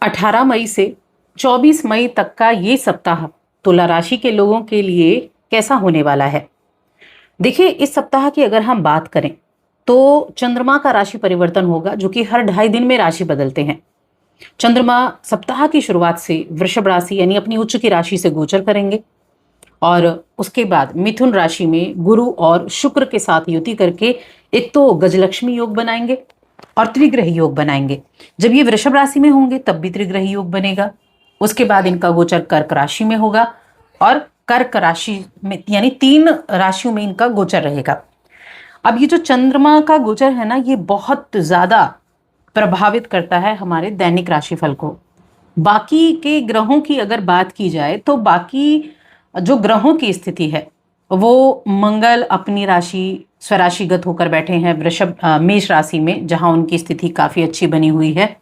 18 मई से 24 मई तक का ये सप्ताह तुला राशि के लोगों के लिए कैसा होने वाला है। देखिए, इस सप्ताह की अगर हम बात करें तो चंद्रमा का राशि परिवर्तन होगा, जो कि हर 2.5 दिन में राशि बदलते हैं। चंद्रमा सप्ताह की शुरुआत से वृषभ राशि यानी अपनी उच्च की राशि से गोचर करेंगे और उसके बाद मिथुन राशि में गुरु और शुक्र के साथ युति करके एक तो गजलक्ष्मी योग बनाएंगे और त्रिग्रही योग बनाएंगे। जब ये वृषभ राशि में होंगे तब भी त्रिग्रही योग बनेगा। उसके बाद इनका गोचर कर्क राशि में होगा और कर्क राशि में यानी 3 राशियों में इनका गोचर रहेगा। अब ये जो चंद्रमा का गोचर है ना, ये बहुत ज्यादा प्रभावित करता है हमारे दैनिक राशिफल को। बाकी के ग्रहों की अगर बात की जाए तो बाकी जो ग्रहों की स्थिति है वो मंगल अपनी राशि स्वराशिगत होकर बैठे हैं वृषभ मेष राशि में, जहां उनकी स्थिति काफी अच्छी बनी हुई है।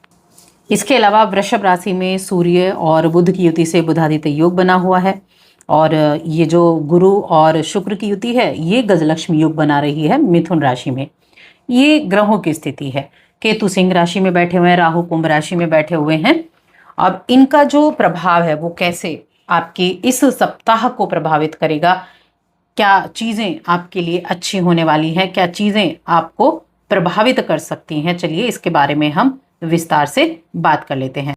इसके अलावा वृषभ राशि में सूर्य और बुध की युति से बुधादित्य योग बना हुआ है और ये जो गुरु और शुक्र की युति है ये गजलक्ष्मी योग बना रही है मिथुन राशि में। ये ग्रहों की स्थिति है। केतु सिंह राशि में बैठे हुए हैं, राहु कुंभ राशि में बैठे हुए हैं। अब इनका जो प्रभाव है वो कैसे आपके इस सप्ताह को प्रभावित करेगा, क्या चीजें आपके लिए अच्छी होने वाली हैं, क्या चीजें आपको प्रभावित कर सकती हैं, चलिए इसके बारे में हम विस्तार से बात कर लेते हैं।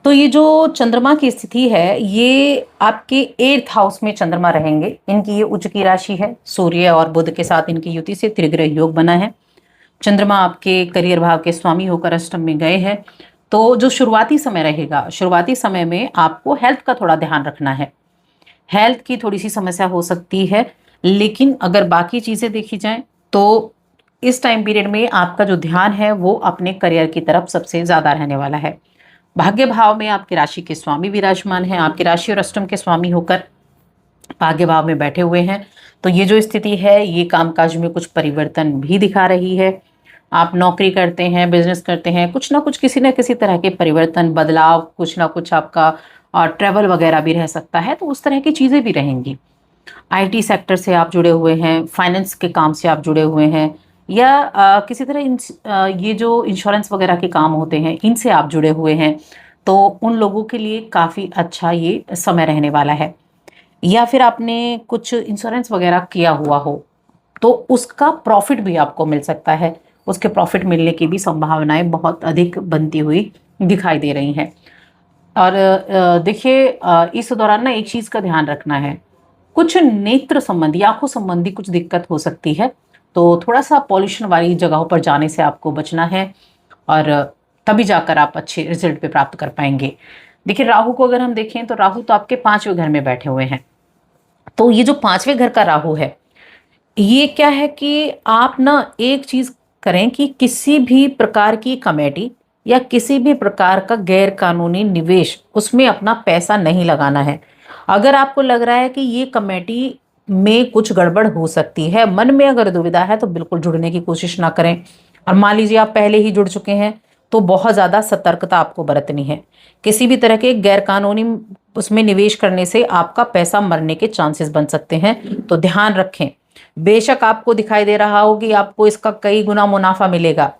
तो ये जो चंद्रमा की स्थिति है ये आपके 8th हाउस में चंद्रमा रहेंगे। इनकी ये उच्च की राशि है, सूर्य और बुध के साथ इनकी युति से त्रिग्रह योग बना है। चंद्रमा आपके करियर भाव के स्वामी होकर अष्टम में गए हैं। तो जो शुरुआती समय रहेगा, शुरुआती समय में आपको हेल्थ का थोड़ा ध्यान रखना है। हेल्थ की थोड़ी सी समस्या हो सकती है, लेकिन अगर बाकी चीजें देखी जाएं तो इस टाइम पीरियड में आपका जो ध्यान है वो अपने करियर की तरफ सबसे ज्यादा रहने वाला है। भाग्य भाव में आपकी राशि के स्वामी विराजमान हैं, आपकी राशि और अष्टम के स्वामी होकर भाग्य भाव में बैठे हुए हैं। तो ये जो स्थिति है ये कामकाज में कुछ परिवर्तन भी दिखा रही है। आप नौकरी करते हैं, बिजनेस करते हैं, कुछ ना कुछ किसी न किसी तरह के परिवर्तन, बदलाव, कुछ ना कुछ आपका ट्रैवल वगैरह भी रह सकता है, तो उस तरह की चीजें भी रहेंगी। आईटी सेक्टर से आप जुड़े हुए हैं, फाइनेंस के काम से आप जुड़े हुए हैं, या किसी तरह ये जो इंश्योरेंस वगैरह के काम होते हैं इनसे आप जुड़े हुए हैं, तो उन लोगों के लिए काफ़ी अच्छा ये समय रहने वाला है। या फिर आपने कुछ इंश्योरेंस वगैरह किया हुआ हो तो उसका प्रॉफिट भी आपको मिल सकता है, उसके प्रॉफिट मिलने की भी संभावनाएं बहुत अधिक बनती हुई दिखाई दे रही हैं। और देखिए, इस दौरान ना एक चीज़ का ध्यान रखना है, कुछ नेत्र संबंधी, आंखों संबंधी कुछ दिक्कत हो सकती है, तो थोड़ा सा पॉल्यूशन वाली जगहों पर जाने से आपको बचना है और तभी जाकर आप अच्छे रिजल्ट पे प्राप्त कर पाएंगे। देखिए, राहु को अगर हम देखें तो राहु तो आपके 5वें घर में बैठे हुए हैं। तो ये जो 5वें घर का राहु है ये क्या है कि आप ना एक चीज करें कि किसी भी प्रकार की कमेटी या किसी भी प्रकार का गैर कानूनी निवेश उसमें अपना पैसा नहीं लगाना है। अगर आपको लग रहा है कि ये कमेटी में कुछ गड़बड़ हो सकती है, मन में अगर दुविधा है, तो बिल्कुल जुड़ने की कोशिश ना करें। और मान लीजिए आप पहले ही जुड़ चुके हैं तो बहुत ज्यादा सतर्कता आपको बरतनी है। किसी भी तरह के गैर कानूनी उसमें निवेश करने से आपका पैसा मरने के चांसेस बन सकते हैं, तो ध्यान रखें। बेशक आपको दिखाई दे रहा हो कि आपको इसका कई गुना मुनाफा मिलेगा,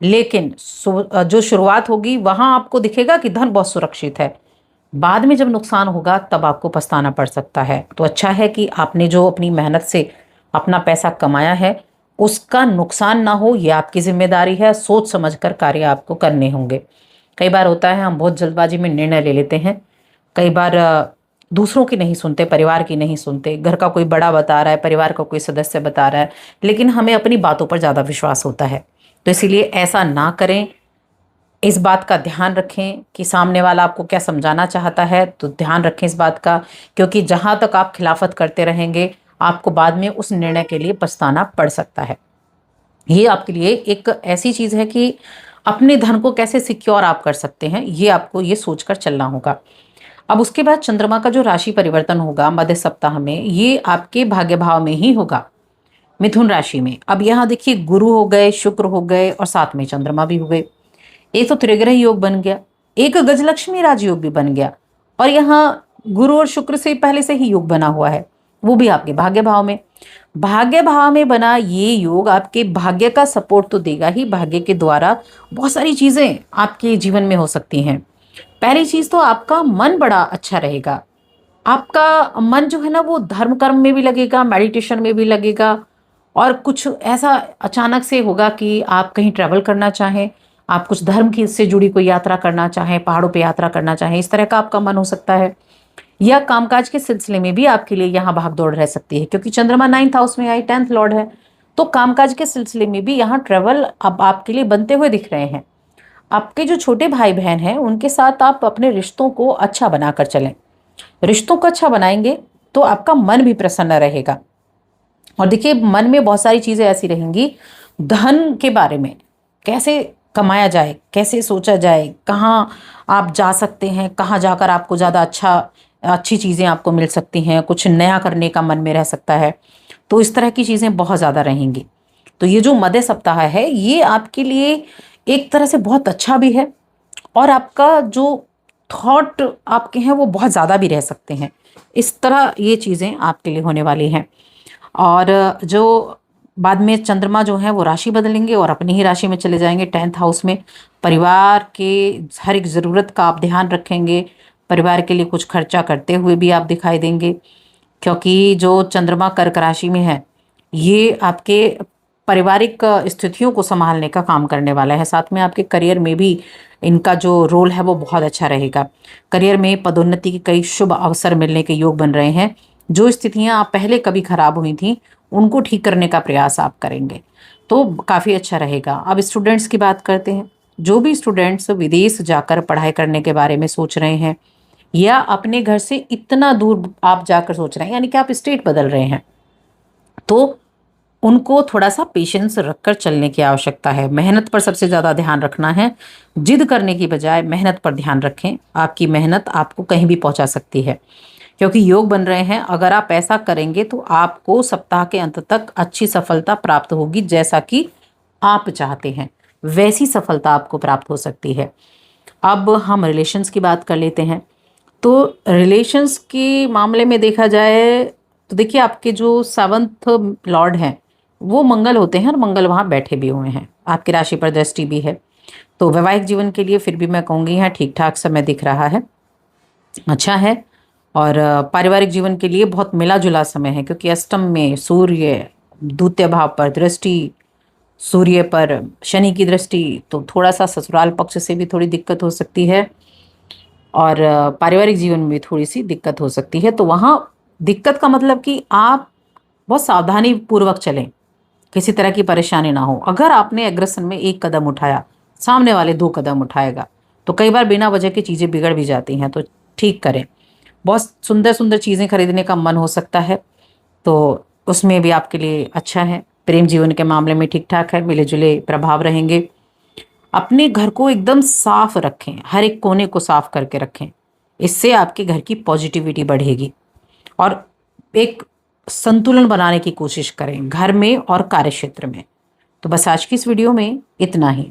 लेकिन जो शुरुआत होगी वहां आपको दिखेगा कि धन बहुत सुरक्षित है, बाद में जब नुकसान होगा तब आपको पछताना पड़ सकता है। तो अच्छा है कि आपने जो अपनी मेहनत से अपना पैसा कमाया है उसका नुकसान ना हो, ये आपकी जिम्मेदारी है। सोच समझकर कार्य आपको करने होंगे। कई बार होता है हम बहुत जल्दबाजी में निर्णय ले लेते हैं, कई बार दूसरों की नहीं सुनते, परिवार की नहीं सुनते। घर का कोई बड़ा बता रहा है, परिवार का कोई सदस्य बता रहा है, लेकिन हमें अपनी बातों पर ज़्यादा विश्वास होता है। तो इसीलिए ऐसा ना करें। इस बात का ध्यान रखें कि सामने वाला आपको क्या समझाना चाहता है, तो ध्यान रखें इस बात का, क्योंकि जहां तक आप खिलाफत करते रहेंगे आपको बाद में उस निर्णय के लिए पछताना पड़ सकता है। ये आपके लिए एक ऐसी चीज़ है कि अपने धन को कैसे सिक्योर आप कर सकते हैं, ये आपको ये सोचकर चलना होगा। अब उसके बाद चंद्रमा का जो राशि परिवर्तन होगा मध्य सप्ताह में, ये आपके भाग्य भाव में ही होगा, मिथुन राशि में। अब यहाँ देखिए, गुरु हो गए, शुक्र हो गए और साथ में चंद्रमा भी हो गए। एक तो त्रिग्रह योग बन गया, एक गजलक्ष्मी राजयोग भी बन गया, और यहाँ गुरु और शुक्र से पहले से ही योग बना हुआ है, वो भी आपके भाग्य भाव में। भाग्य भाव में बना ये योग आपके भाग्य का सपोर्ट तो देगा ही, भाग्य के द्वारा बहुत सारी चीजें आपके जीवन में हो सकती हैं। पहली चीज तो आपका मन बड़ा अच्छा रहेगा। आपका मन जो है ना वो धर्म कर्म में भी लगेगा, मेडिटेशन में भी लगेगा। और कुछ ऐसा अचानक से होगा कि आप कहीं ट्रैवल करना चाहें, आप कुछ धर्म की से जुड़ी कोई यात्रा करना चाहें, पहाड़ों पे यात्रा करना चाहें, इस तरह का आपका मन हो सकता है। या कामकाज के सिलसिले में भी आपके लिए यहाँ भाग दौड़ रह सकती है, क्योंकि चंद्रमा 9th हाउस में आई, 10th लॉर्ड है। तो कामकाज के सिलसिले में भी यहाँ ट्रेवल अब आपके लिए बनते हुए दिख रहे हैं। आपके जो छोटे भाई बहन हैं उनके साथ आप अपने रिश्तों को अच्छा बनाकर चलें। रिश्तों को अच्छा बनाएंगे तो आपका मन भी प्रसन्न रहेगा। और देखिए, मन में बहुत सारी चीजें ऐसी रहेंगी, धन के बारे में, कैसे कमाया जाए, कैसे सोचा जाए, कहाँ आप जा सकते हैं, कहाँ जाकर आपको ज़्यादा अच्छी चीज़ें आपको मिल सकती हैं, कुछ नया करने का मन में रह सकता है। तो इस तरह की चीज़ें बहुत ज़्यादा रहेंगी। तो ये जो मध्य सप्ताह है ये आपके लिए एक तरह से बहुत अच्छा भी है, और आपका जो थॉट आपके हैं वो बहुत ज़्यादा भी रह सकते हैं। इस तरह ये चीज़ें आपके लिए होने वाली हैं। और जो बाद में चंद्रमा जो है वो राशि बदलेंगे और अपनी ही राशि में चले जाएंगे, 10th हाउस में। परिवार के हर एक ज़रूरत का आप ध्यान रखेंगे, परिवार के लिए कुछ खर्चा करते हुए भी आप दिखाई देंगे, क्योंकि जो चंद्रमा कर्क राशि में है ये आपके पारिवारिक स्थितियों को संभालने का काम करने वाला है। साथ में आपके करियर में भी इनका जो रोल है वो बहुत अच्छा रहेगा। करियर में पदोन्नति के कई शुभ अवसर मिलने के योग बन रहे हैं। जो स्थितियां आप पहले कभी खराब हुई थी उनको ठीक करने का प्रयास आप करेंगे, तो काफ़ी अच्छा रहेगा। अब स्टूडेंट्स की बात करते हैं। जो भी स्टूडेंट्स विदेश जाकर पढ़ाई करने के बारे में सोच रहे हैं, या अपने घर से इतना दूर आप जाकर सोच रहे हैं, यानी कि आप स्टेट बदल रहे हैं, तो उनको थोड़ा सा पेशेंस रखकर चलने की आवश्यकता है। मेहनत पर सबसे ज़्यादा ध्यान रखना है। जिद करने की बजाय मेहनत पर ध्यान रखें। आपकी मेहनत आपको कहीं भी पहुंचा सकती है, क्योंकि योग बन रहे हैं। अगर आप ऐसा करेंगे तो आपको सप्ताह के अंत तक अच्छी सफलता प्राप्त होगी, जैसा कि आप चाहते हैं वैसी सफलता आपको प्राप्त हो सकती है। अब हम रिलेशंस की बात कर लेते हैं। तो रिलेशंस के मामले में देखा जाए तो देखिए, आपके जो 7th लॉर्ड हैं वो मंगल होते हैं, और मंगल वहाँ बैठे भी हुए हैं, आपकी राशि पर दृष्टि भी है। तो वैवाहिक जीवन के लिए फिर भी मैं कहूँगी यहाँ ठीक ठाक समय दिख रहा है, अच्छा है। और पारिवारिक जीवन के लिए बहुत मिला जुला समय है, क्योंकि अष्टम में सूर्य, द्वितीय भाव पर दृष्टि, सूर्य पर शनि की दृष्टि, तो थोड़ा सा ससुराल पक्ष से भी थोड़ी दिक्कत हो सकती है, और पारिवारिक जीवन में भी थोड़ी सी दिक्कत हो सकती है। तो वहाँ दिक्कत का मतलब कि आप बहुत सावधानी पूर्वक चलें, किसी तरह की परेशानी ना हो। अगर आपने एग्रेशन में एक कदम उठाया, सामने वाले 2 कदम उठाएगा, तो कई बार बिना वजह की चीज़ें बिगड़ भी जाती हैं, तो ठीक करें। बहुत सुंदर सुंदर चीज़ें खरीदने का मन हो सकता है, तो उसमें भी आपके लिए अच्छा है। प्रेम जीवन के मामले में ठीक ठाक है, मिले जुले प्रभाव रहेंगे। अपने घर को एकदम साफ रखें, हर एक कोने को साफ करके रखें, इससे आपके घर की पॉजिटिविटी बढ़ेगी। और एक संतुलन बनाने की कोशिश करें घर में और कार्य क्षेत्र में। तो बस आज की इस वीडियो में इतना ही।